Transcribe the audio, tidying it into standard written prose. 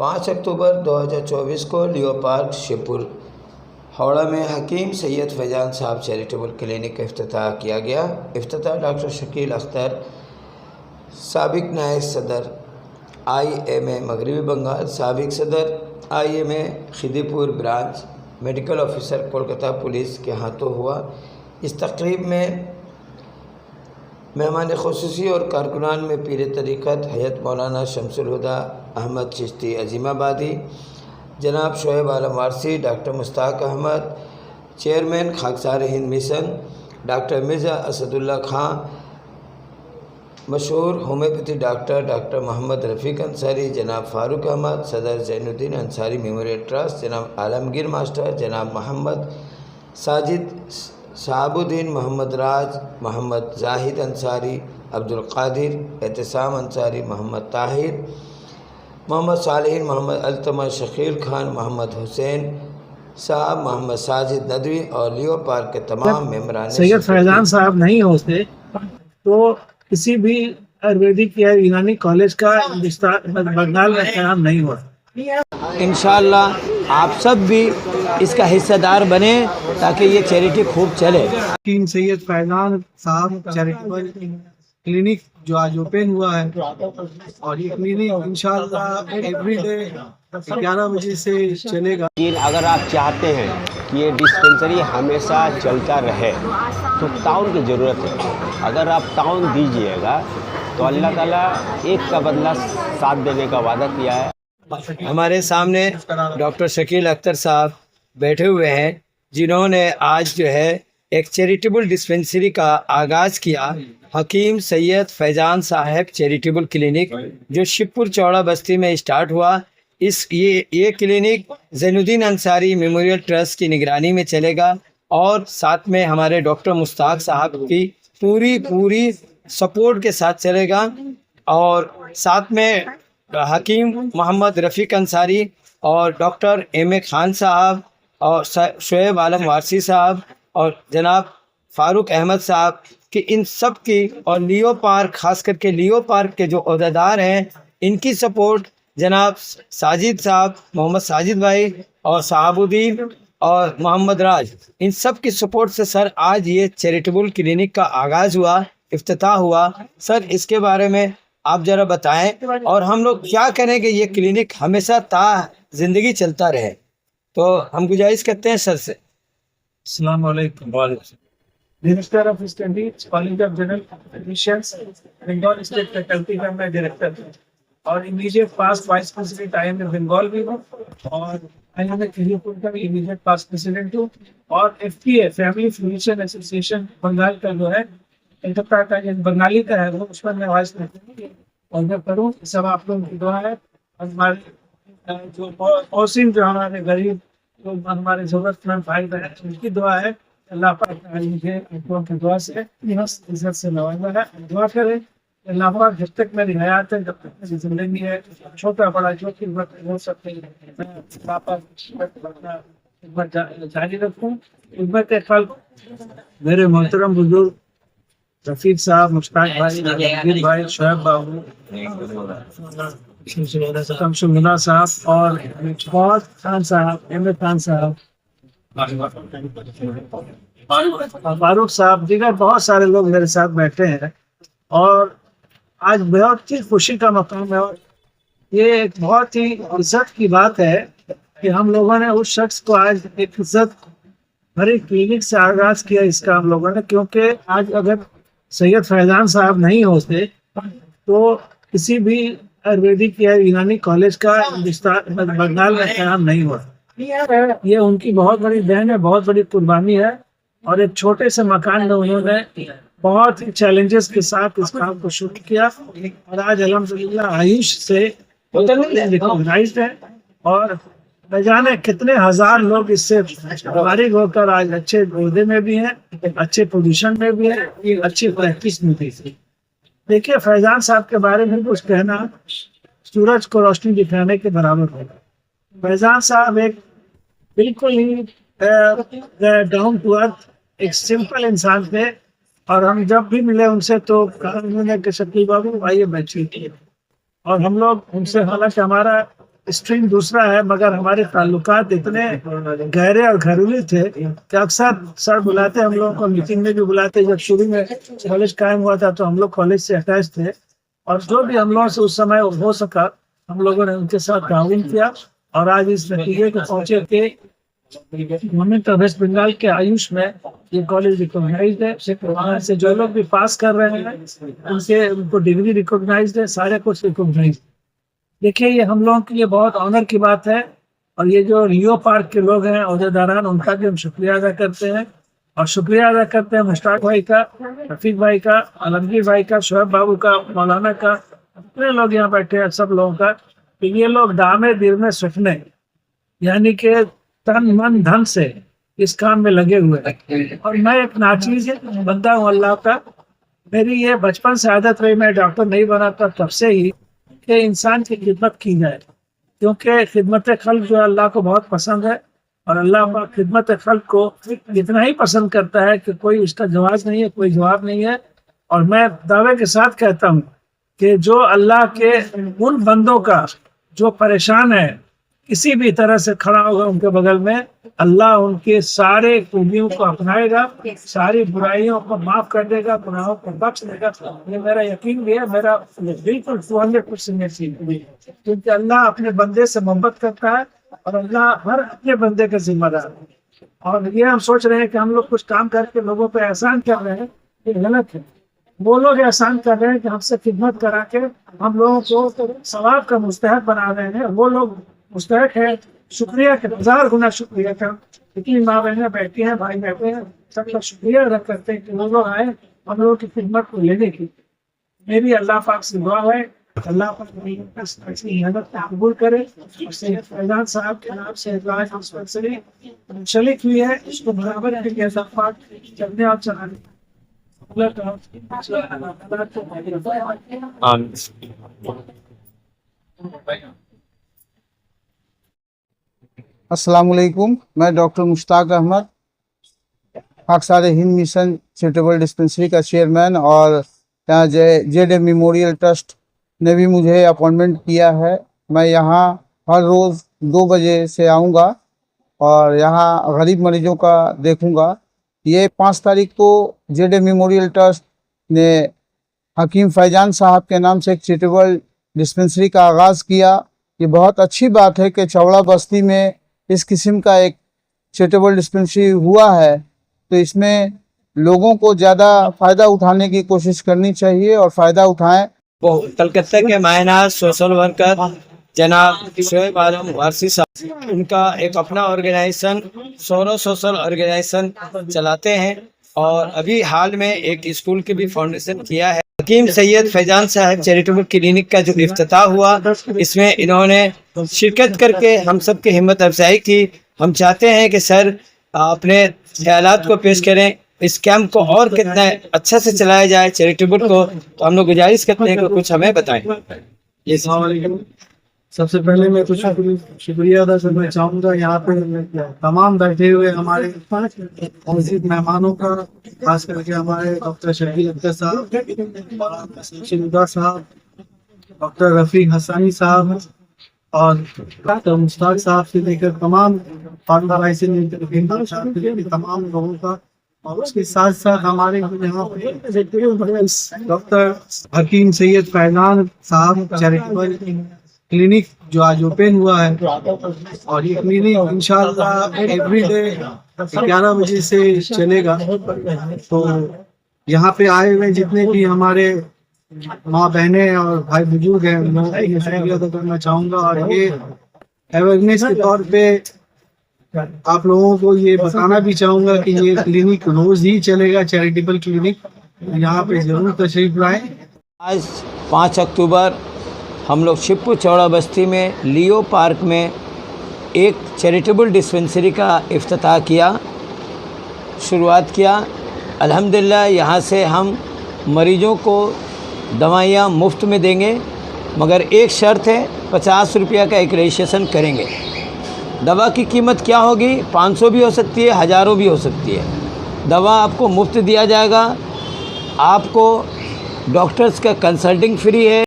5 اکتوبر 2024 کو لیو پارک شپور ہاوڑہ میں حکیم سید فیضان صاحب چیریٹیبل کلینک کا افتتاح کیا گیا۔ افتتاح ڈاکٹر شکیل اختر، سابق نائب صدر IMA مغربی بنگال، سابق صدر IMA خدی پور branch, medical officer Kolkata police کے ہاتھوں ہوا۔ اس تقریب میں مہمان خصوصی اور کارکنان میں پیر طریقت حضرت مولانا شمس الہدیٰ احمد چشتی عظیم آبادی، جناب شعیب عالم وارثی، ڈاکٹر مشتاق احمد، چیئرمین خاکسار ہند مشن، ڈاکٹر مرزا اسد اللہ خان، مشہور ہومیوپیتھی ڈاکٹر محمد رفیق انصاری، جناب فاروق احمد، صدر زین الدین انصاری میموریل ٹرسٹ، جناب عالمگیر ماسٹر، جناب محمد ساجد، شہاب الدین، محمد راج، محمد زاہد انصاری، عبدالقادر، اعتصام انصاری، محمد طاہر، محمد صالحین، محمد التمش، شکیل خان، محمد حسین صاحب، محمد ساجد ندوی اور لیو پارک کے تمام ممبران۔ سید فیضان صاحب نہیں ہوتے تو کسی بھی آیورویدک یا یونانی کالج کا بنگال میں قیام نہیں ہوا۔ انشاءاللہ آپ سب بھی اس کا حصہ دار بنیں تاکہ یہ چیریٹی خوب چلے۔ حکیم سید فیضان صاحب چیریٹیبل کلینک جو آج اوپن ہوا ہے، اور یہ کلینک انشاءاللہ ایوری ڈے 11 بجے سے چلے گا۔ لیکن اگر آپ چاہتے ہیں کہ یہ ڈسپنسری ہمیشہ چلتا رہے تو تعاون کی ضرورت ہے۔ اگر آپ تعاون دیجیے گا تو اللہ تعالیٰ ایک کا بدلہ 7 دینے کا وعدہ کیا ہے۔ ہمارے سامنے ڈاکٹر شکیل اختر صاحب بیٹھے ہوئے ہیں، جنہوں نے آج جو ہے ایک چیریٹیبل ڈسپنسری کا آغاز کیا، حکیم سید فیضان صاحب چیریٹیبل کلینک، جو شپور چوڑا بستی میں اسٹارٹ ہوا۔ یہ کلینک زین الدین انصاری میموریل ٹرسٹ کی نگرانی میں چلے گا، اور ساتھ میں ہمارے ڈاکٹر مشتاق صاحب کی پوری سپورٹ کے ساتھ چلے گا، اور ساتھ میں حکیم محمد رفیق انصاری اور ڈاکٹر MA خان صاحب اور شعیب عالم وارثی صاحب اور جناب فاروق احمد صاحب کی، ان سب کی، اور لیو پارک، خاص کر کے لیو پارک کے جو عہدیدار ہیں، ان کی سپورٹ، جناب ساجد صاحب، محمد ساجد بھائی اور شہاب الدین اور محمد راج، ان سب کی سپورٹ سے سر آج یہ چیریٹیبل کلینک کا آغاز ہوا، افتتاح ہوا۔ سر اس کے بارے میں آپ ذرا بتائیں، اور ہم لوگ کیا کریں کہ یہ کلینک ہمیشہ تا زندگی چلتا رہے، تو ہم گزارش کرتے ہیں سر سے۔ السلام علیکم۔ Minister of studies, college of general فزیشینز، Bengal state faculty کا میں ڈائریکٹر ہوں، اور immediate past vice president IMA Bengal بھی ہوں، اور IMA خدی پور کا بھی امیڈیٹ پاسٹ پریزیڈنٹ ہوں، اور FPA فیملی فزیشین ایسوسی ایشن بنگال کا جو ہے بنگالی کا ہے، وہ اس پر میں وائس پریزیڈنٹ اور میں کروں۔ سب آپ لوگوں کی دعا ہے، اور ہمارے جو اوسین، جو ہمارے غریب، جو ہمارے ضرورت مند بھائی بہن، ان کی دعا ہے۔ اللہ پاک مجھے آپ کی دعا سے عزت سے نوازا ہے۔ دعا کریں اللہ پاک جب تک میری حیات ہے، جب تک میری زندگی ہے، چھوٹا بڑا جو خدمت ہو سکتے میں اللہ پاک جاری رکھوں۔ خدمت خلق میرے محترم بزرگ رفیق صاحب، مشتاق بھائی، عالمگیر بھائی، شعیب بابو، شمس الہدیٰ صاحب، اور بہت خان صاحب، MA خان صاحب، فاروق صاحب، دیگر بہت سارے لوگ میرے ساتھ بیٹھے ہیں، اور آج بہت ہی خوشی کا مقام ہے، اور یہ ایک بہت ہی عزت کی بات ہے کہ ہم لوگوں نے اس شخص کو آج ایک عزت بھری کلینک سے آغاز کیا اس کا ہم لوگوں نے، کیونکہ آج اگر سید فیضان صاحب نہیں ہوتے تو کسی بھی آیورویدک یا یونانی کالج کا بنگال میں قیام نہیں ہوا۔ یہ ان کی بہت بڑی دین ہے، بہت بڑی قربانی ہے، اور ایک چھوٹے سے مکان میں انہوں نے بہت ہی چیلنجز کے ساتھ اس کام کو شروع کیا، اور آج الحمدللہ آیوش سے ریکگنائزڈ ہے، اور نہ جانے کتنے ہزار لوگ اس سے فارغ ہو کر آج اچھے عہدے میں بھی ہیں، اچھے پوزیشن میں بھی ہیں، اچھی پریکٹس میں بھی۔ دیکھیے فیضان صاحب کے بارے میں کچھ کہنا سورج کو روشنی دکھانے کے برابر ہوگا۔ فیضان صاحب ایک بالکل ہی ڈاؤن ٹو ارتھ، ایک سمپل انسان تھے، اور ہم جب بھی ملے ان سے تو کہا انہوں نے کہ شکیل بابو آئیے بیٹھیے، اور ہم لوگ ان سے، حالانکہ ہمارا स्ट्रीम दूसरा है, मगर हमारे ताल्लुकात इतने गहरे और घरेलू थे कि अक्सर सर बुलाते, हम लोगों को मीटिंग में भी बुलाते। जब शुरू में कॉलेज कायम हुआ था तो हम लोग कॉलेज से अटैच थे, और जो भी हम लोगों से उस समय हो सका हम लोगों ने उनके साथ ताउन किया, और आज इस नतीजे को पहुंचे कि गवर्नमेंट ऑफ वेस्ट बंगाल के आयुष में ये कॉलेज रिकॉग्नाइज्ड है। वहाँ से जो लोग भी पास कर रहे हैं उनको डिग्री रिकॉग्नाइज्ड है, सारे कुछ रिकॉग्नाइज्ड। देखिए, ये हम लोगों के लिए बहुत ऑनर की बात है, और ये जो लियो पार्क के लोग हैं अहदेदारान, उनका भी हम शुक्रिया अदा करते हैं, और शुक्रिया अदा करते हैं मुश्ताक भाई का, रफीक भाई का, आलमगीर भाई का, शोएब बाबू का, मौलाना का, इतने लोग यहाँ बैठे हैं, सब लोगों का, कि ये लोग दामे दिल में सुखने यानी कि तन मन धन से इस काम में लगे हुए हैं। और मैं एक नाचीज बंदा हूँ अल्लाह का, मेरी ये बचपन से आदत रही, मैं डॉक्टर नहीं बना था तब से ही, कि इंसान की खिदमत की जाए, क्योंकि खिदमत खल्क जो अल्लाह को बहुत पसंद है, और अल्लाह का खिदमत खल्क को इतना ही पसंद करता है कि कोई उसका जवाब नहीं है, कोई जवाब नहीं है। और मैं दावे के साथ कहता हूँ कि जो अल्लाह के उन बंदों का जो परेशान है किसी भी तरह से खड़ा होगा उनके बगल में, अल्लाह उनके सारे खूबियों को अपनाएगा, सारी बुराइयों को माफ कर देगा, गुनाहों को बख्श देगा। ये मेरा यकीन भी है, मेरा बिल्कुल 200% यकीन है, क्योंकि अल्लाह अपने बंदे से मोहब्बत करता है, और अल्लाह हर अपने बंदे का जिम्मेदार है। और ये हम सोच रहे हैं कि हम लोग कुछ काम करके लोगों पे एहसान कर रहे हैं, ये गलत है। वो लोग एहसान कर रहे हैं कि हमसे खिदमत करा के हम लोगों को सवाब का मुस्तहक बना रहे हैं, वो लोग मुस्तहक है शुक्रिया के, 1000 गुना शुक्रिया का। इतनी माँ बहनें बैठी हैं, भाई बैठे हैं, सबका शुक्रिया अदा करते हैं कि वो लोग आए हम लोगों की खिदमत को लेने की। मेरी अल्लाह पाक से दुआ है, अल्लाह पाक मेहनत कबूल करे। सैयद फैजान साहब के नाम से डिस्पेंसरी शरीक हुई है, इसको बराबर के अल्लाह पाक चलने और चलाने अस्सलाम वालेकुम। मैं doctor Mushtaq Ahmad, Khaksar Hind mission charitable dispensary का चेयरमैन, और यहाँ जेड मेमोरियल ट्रस्ट ने भी मुझे अपॉइंटमेंट किया है। मैं यहाँ हर रोज़ 2 बजे से आऊँगा और यहाँ गरीब मरीजों का देखूँगा। ये 5 तारीख को जेड मेमोरियल ट्रस्ट ने हकीम फैजान साहब के नाम से एक चैरिटेबल डिस्पेंसरी का आगाज़ किया। ये बहुत अच्छी बात है कि चौड़ा बस्ती में इस किस्म का एक चैरिटेबल डिस्पेंसरी हुआ है, तो इसमें लोगों को ज़्यादा फ़ायदा उठाने की कोशिश करनी चाहिए और फ़ायदा उठाएं। वो कलकत्ता के मायनार सोशल वर्कर जनाब शोएब आलम वारसी साहब, उनका एक अपना ऑर्गेनाइजेशन सोरो सोशल ऑर्गेनाइजेशन चलाते हैं, और अभी हाल में एक स्कूल की भी फाउंडेशन किया है। हकीम सैयद फैजान साहब चैरिटेबल क्लिनिक का जो इफ्तिताह हुआ, इसमें इन्होंने शिरकत करके हम सब की हिम्मत अफजाई की। हम चाहते हैं कि सर अपने ख्यालात को पेश करें, इस कैंप को और कितना अच्छा से चलाया जाए चैरिटेबल को, तो हम लोग गुजारिश करते हैं कि कुछ हमें बताएं। सबसे पहले मैं कुछ शुक्रिया अदा करना चाहूँगा यहाँ पे तमाम बैठे हुए हमारे मौजूद मेहमानों का, खास करके हमारे डॉक्टर शकील अख्तर साहब, शिंदा साहब, डॉक्टर रफीक हसानी साहब, और डॉक्टर मुश्ताक साहब से लेकर तमाम तमाम लोगों का, और उसके साथ साथ हमारे यहाँ पे डॉक्टर हकीम सैयद फैजान साहब चैरिटेबल क्लिनिक जो आज ओपन हुआ है, और ये क्लिनिक इंशाल्लाह एवरीडे 11 बजे से चलेगा। तो यहाँ पे आए हुए जितने भी हमारे माँ बहनें और भाई बुजुर्ग हैं, उन्हें शुक्रिया अदा करना चाहूँगा। और ये अवेयरनेस के तौर पे आप लोगों को ये बताना भी चाहूँगा कि ये क्लिनिक रोज़ ही चलेगा, चैरिटेबल क्लिनिक, यहाँ पे ज़रूर तशरीफ लाएं। आज 5 अक्टूबर हम लोग शिवपुर चौड़ा बस्ती में लियो पार्क में एक चैरिटेबल डिस्पेंसरी का इफ्तिताह किया, शुरुआत किया। अल्हम्दुलिल्लाह यहाँ से हम मरीजों को दवाइयाँ मुफ्त में देंगे, मगर एक शर्त है, 50 रुपया का एक रजिस्ट्रेशन करेंगे। दवा की कीमत क्या होगी? 500 भी हो सकती है, हज़ारों भी हो सकती है। दवा आपको मुफ्त दिया जाएगा, आपको डॉक्टर्स का कंसल्टिंग फ्री है।